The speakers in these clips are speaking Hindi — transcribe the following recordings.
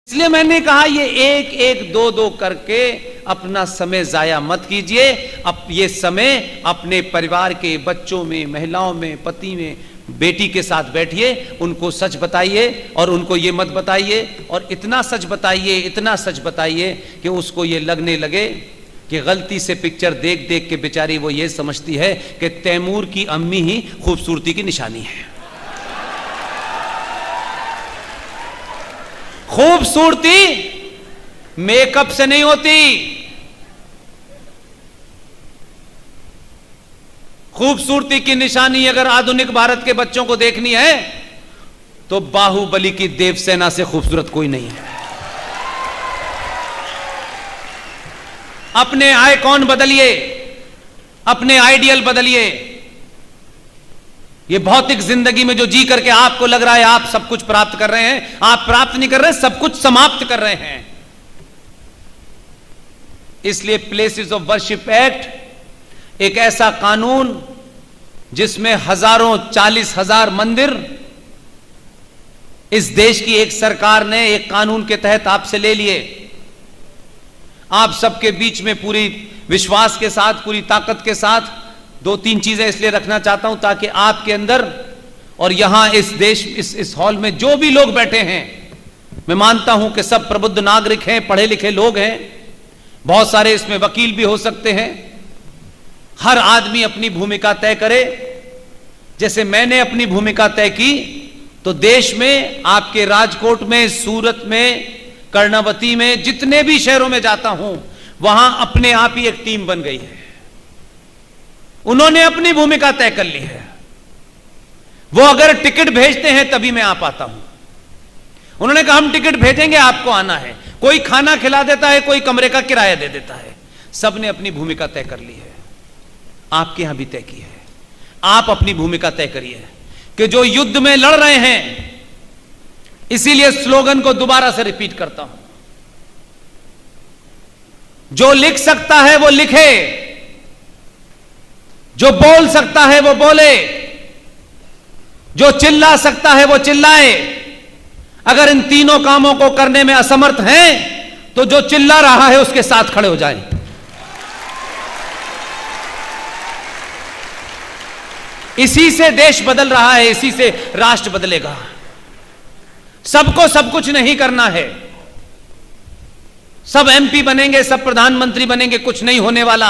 इसलिए मैंने कहा ये एक एक दो दो करके अपना समय जाया मत कीजिए। अब ये समय अपने परिवार के बच्चों में, महिलाओं में, पति में, बेटी के साथ बैठिए, उनको सच बताइए और उनको ये मत बताइए, और इतना सच बताइए, इतना सच बताइए कि उसको ये लगने लगे कि गलती से पिक्चर देख देख के बेचारी वो ये समझती है कि तैमूर की अम्मी ही खूबसूरती की निशानी है। खूबसूरती मेकअप से नहीं होती, खूबसूरती की निशानी अगर आधुनिक भारत के बच्चों को देखनी है तो बाहुबली की देवसेना से खूबसूरत कोई नहीं है। अपने आइकॉन बदलिए, अपने आइडियल बदलिए। ये भौतिक जिंदगी में जो जी करके आपको लग रहा है आप सब कुछ प्राप्त कर रहे हैं, आप प्राप्त नहीं कर रहे, सब कुछ समाप्त कर रहे हैं। इसलिए प्लेसेस ऑफ वर्शिप एक्ट एक ऐसा कानून जिसमें हजारों, 40,000 मंदिर इस देश की एक सरकार ने एक कानून के तहत आपसे ले लिए। आप सबके बीच में पूरी विश्वास के साथ, पूरी ताकत के साथ दो तीन चीजें इसलिए रखना चाहता हूं ताकि आपके अंदर और यहां इस देश, इस हॉल में जो भी लोग बैठे हैं, मैं मानता हूं कि सब प्रबुद्ध नागरिक हैं, पढ़े लिखे लोग हैं, बहुत सारे इसमें वकील भी हो सकते हैं। हर आदमी अपनी भूमिका तय करे। जैसे मैंने अपनी भूमिका तय की तो देश में, आपके राजकोट में, सूरत में, कर्णावती में, जितने भी शहरों में जाता हूं वहां अपने आप ही एक टीम बन गई है। उन्होंने अपनी भूमिका तय कर ली है। वो अगर टिकट भेजते हैं तभी मैं आ पाता हूं। उन्होंने कहा हम टिकट भेजेंगे, आपको आना है। कोई खाना खिला देता है, कोई कमरे का किराया दे देता है। सबने अपनी भूमिका तय कर ली है। आपके यहां भी तय की है। आप अपनी भूमिका तय करिए कि जो युद्ध में लड़ रहे हैं, इसीलिए स्लोगन को दोबारा से रिपीट करता हूं, जो लिख सकता है वो लिखे, जो बोल सकता है वो बोले, जो चिल्ला सकता है वो चिल्लाए। अगर इन तीनों कामों को करने में असमर्थ हैं तो जो चिल्ला रहा है उसके साथ खड़े हो जाएं। इसी से देश बदल रहा है, इसी से राष्ट्र बदलेगा। सबको सब कुछ नहीं करना है। सब एमपी बनेंगे, सब प्रधानमंत्री बनेंगे, कुछ नहीं होने वाला।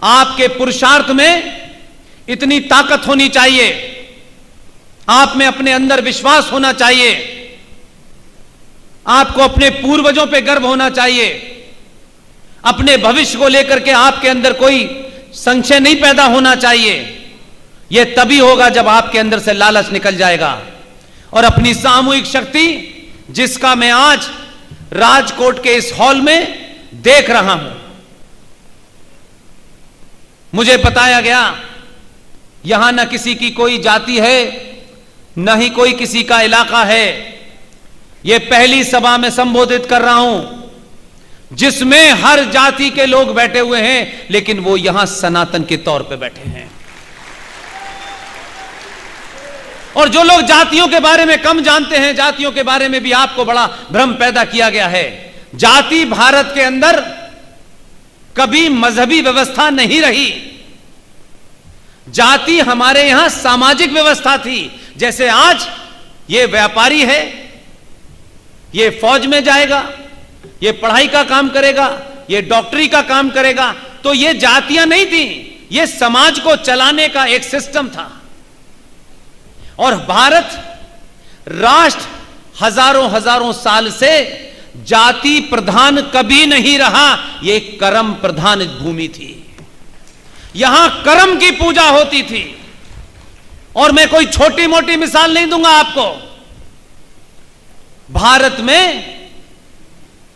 आपके पुरुषार्थ में इतनी ताकत होनी चाहिए, आप में अपने अंदर विश्वास होना चाहिए, आपको अपने पूर्वजों पे गर्व होना चाहिए, अपने भविष्य को लेकर के आपके अंदर कोई संशय नहीं पैदा होना चाहिए। यह तभी होगा जब आपके अंदर से लालच निकल जाएगा। और अपनी सामूहिक शक्ति, जिसका मैं आज राजकोट के इस हॉल में देख रहा हूं। मुझे बताया गया यहां न किसी की कोई जाति है, न ही कोई किसी का इलाका है। यह पहली सभा में संबोधित कर रहा हूं जिसमें हर जाति के लोग बैठे हुए हैं, लेकिन वो यहां सनातन के तौर पे बैठे हैं। और जो लोग जातियों के बारे में कम जानते हैं, जातियों के बारे में भी आपको बड़ा भ्रम पैदा किया गया है। जाति भारत के अंदर कभी मजहबी व्यवस्था नहीं रही। जाति हमारे यहां सामाजिक व्यवस्था थी। जैसे आज ये व्यापारी है, ये फौज में जाएगा, ये पढ़ाई का काम करेगा, ये डॉक्टरी का काम करेगा, तो ये जातियां नहीं थी, ये समाज को चलाने का एक सिस्टम था। और भारत राष्ट्र हजारों हजारों साल से जाति प्रधान कभी नहीं रहा। यह कर्म प्रधान भूमि थी। यहां कर्म की पूजा होती थी। और मैं कोई छोटी मोटी मिसाल नहीं दूंगा आपको। भारत में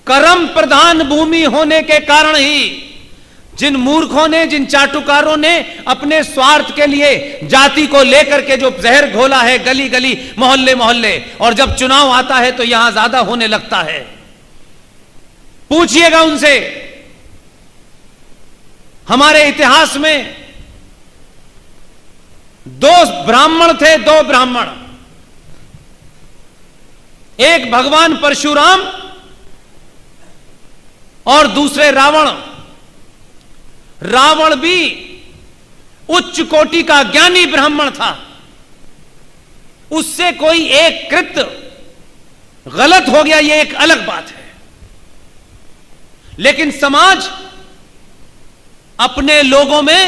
कर्म प्रधान भूमि होने के कारण ही जिन मूर्खों ने, जिन चाटुकारों ने अपने स्वार्थ के लिए जाति को लेकर के जो जहर घोला है गली गली, मोहल्ले मोहल्ले, और जब चुनाव आता है तो यहां ज्यादा होने लगता है। पूछिएगा उनसे। हमारे इतिहास में 2 ब्राह्मण थे, 2 ब्राह्मण। एक भगवान परशुराम और दूसरे रावण। रावण भी उच्च कोटि का ज्ञानी ब्राह्मण था, उससे कोई एक कृत्य गलत हो गया यह एक अलग बात है, लेकिन समाज अपने लोगों में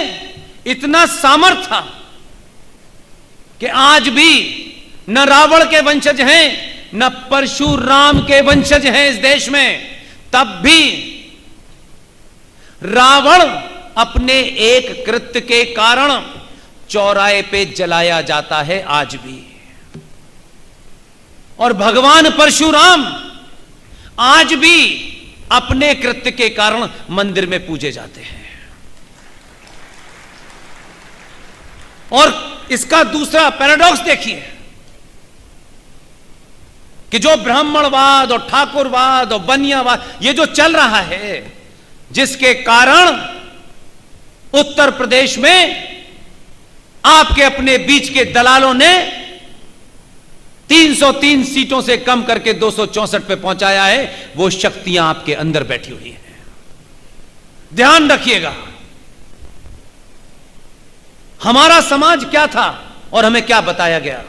इतना सामर्थ्य था कि आज भी न रावण के वंशज हैं न परशुराम के वंशज हैं इस देश में, तब भी रावण अपने एक कृत्य के कारण चौराहे पे जलाया जाता है आज भी, और भगवान परशुराम आज भी अपने कृत्य के कारण मंदिर में पूजे जाते हैं। और इसका दूसरा पैराडॉक्स देखिए कि जो ब्राह्मणवाद और ठाकुरवाद और बनियावाद ये जो चल रहा है, जिसके कारण उत्तर प्रदेश में आपके अपने बीच के दलालों ने 303 सीटों से कम करके 264 पे पहुंचाया है, वो शक्तियां आपके अंदर बैठी हुई हैं। ध्यान रखिएगा, हमारा समाज क्या था और हमें क्या बताया गया।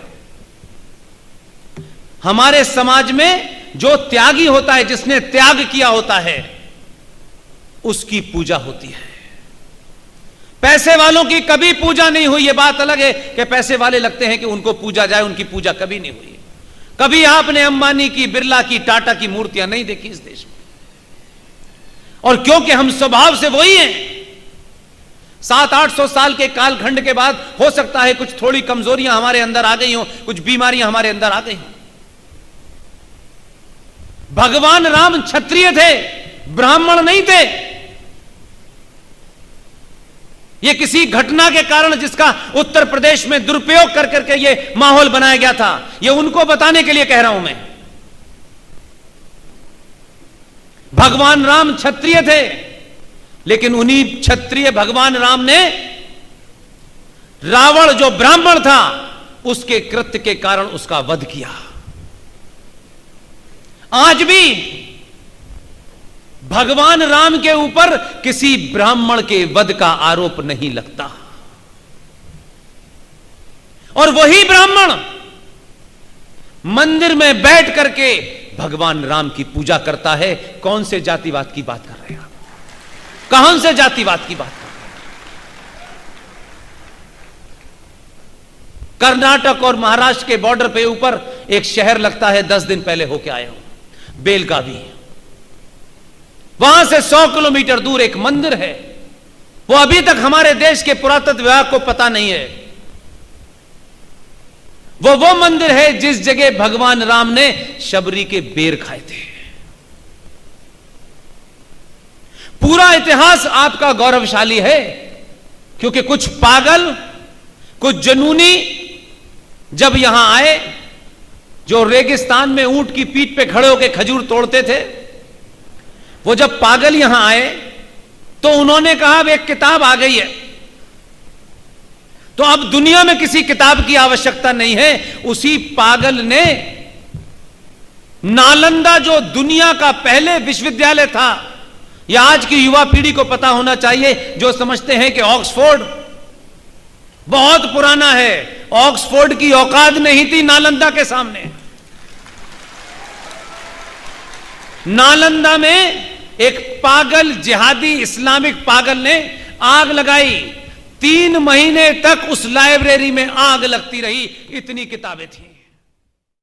हमारे समाज में जो त्यागी होता है, जिसने त्याग किया होता है, उसकी पूजा होती है। पैसे वालों की कभी पूजा नहीं हुई। यह बात अलग है कि पैसे वाले लगते हैं कि उनको पूजा जाए, उनकी पूजा कभी नहीं हुई। कभी आपने अंबानी की, बिरला की, टाटा की मूर्तियां नहीं देखी इस देश में, और क्योंकि हम स्वभाव से वही हैं। 700-800 साल के कालखंड के बाद हो सकता है कुछ थोड़ी कमजोरियां हमारे अंदर आ गई हों, कुछ बीमारियां हमारे अंदर आ गई हों। भगवान राम क्षत्रिय थे, ब्राह्मण नहीं थे। यह किसी घटना के कारण जिसका उत्तर प्रदेश में दुरुपयोग कर करके यह माहौल बनाया गया था, यह उनको बताने के लिए कह रहा हूं मैं। भगवान राम क्षत्रिय थे, लेकिन उन्हीं क्षत्रिय भगवान राम ने रावण जो ब्राह्मण था उसके कृत्य के कारण उसका वध किया। आज भी भगवान राम के ऊपर किसी ब्राह्मण के वध का आरोप नहीं लगता, और वही ब्राह्मण मंदिर में बैठ करके भगवान राम की पूजा करता है। कौन से जातिवाद की बात कर रहे हैं आप? कहां से जातिवाद की बात कर रहे हैं? कर्नाटक और महाराष्ट्र के बॉर्डर पे ऊपर एक शहर लगता है, 10 दिन पहले होके आया हूं, बेलगावी। वहां से 100 किलोमीटर दूर एक मंदिर है, वो अभी तक हमारे देश के पुरातत्व विभाग को पता नहीं है। वो मंदिर है जिस जगह भगवान राम ने शबरी के बेर खाए थे। पूरा इतिहास आपका गौरवशाली है, क्योंकि कुछ पागल, कुछ जुनूनी जब यहां आए, जो रेगिस्तान में ऊंट की पीठ पे खड़े होकर खजूर तोड़ते थे, वो जब पागल यहां आए तो उन्होंने कहा अब एक किताब आ गई है, तो अब दुनिया में किसी किताब की आवश्यकता नहीं है। उसी पागल ने नालंदा, जो दुनिया का पहले विश्वविद्यालय था, यह आज की युवा पीढ़ी को पता होना चाहिए, जो समझते हैं कि ऑक्सफोर्ड बहुत पुराना है, ऑक्सफोर्ड की औकात नहीं थी नालंदा के सामने। नालंदा में एक पागल जिहादी इस्लामिक पागल ने आग लगाई, 3 महीने तक उस लाइब्रेरी में आग लगती रही, इतनी किताबें थी।